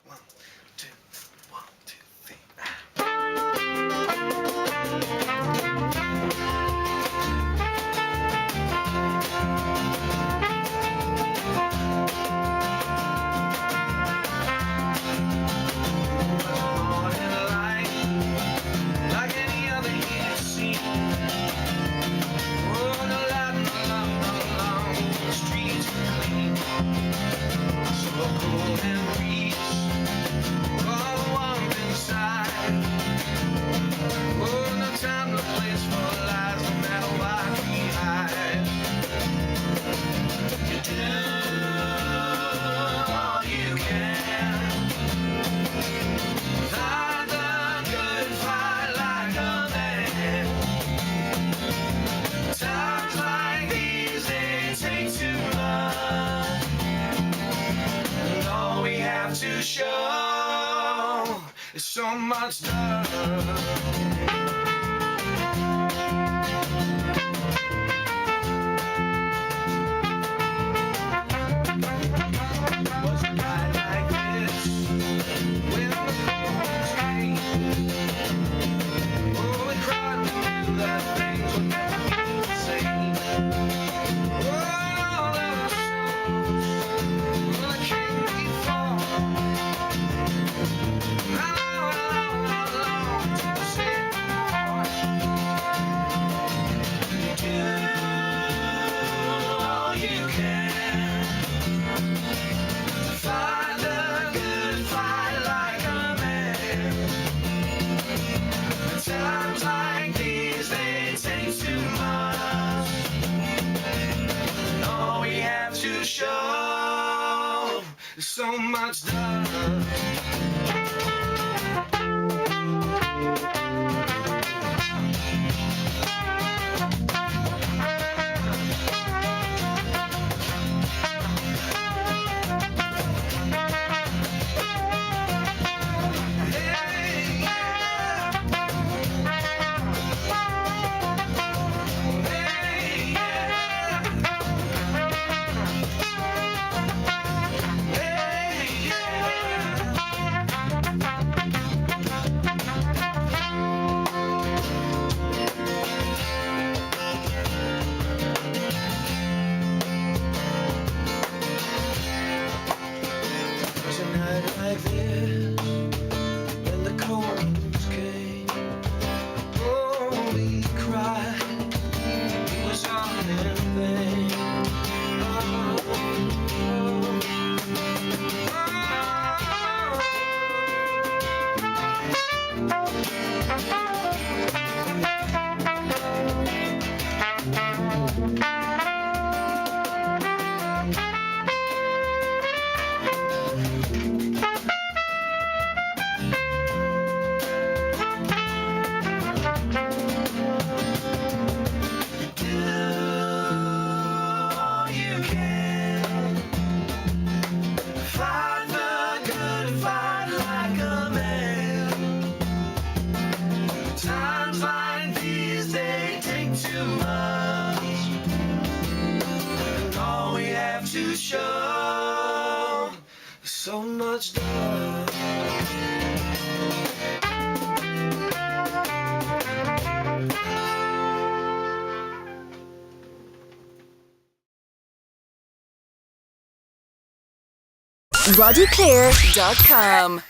One, two, one, two, three. Morning light, like any other you've seen. Oh, no light, no love, no love, the streets are clean. So cold and reach for the warmth inside. Oh, no time, no place for lies, no matter what we hide. You do all you can. Fight the good fight like a man. Times like these, they take too much. And all we have to show is so much love. Was a night like this when the chorus came? Oh, we cried, we knew that things would never be the same. Oh, and all our souls, well, the king we fall. I long to say more. You do all you can. Fight the good fight like a man. Times like these, they take too much. And all we have to show is so much love. Was a night like this when the chorus came. Oh, we cried, it was all in vain. Oh, do all you can. Fight the good fight like a man. Times like these, they take too much. And all we have to show is so much love. RoddyClear.com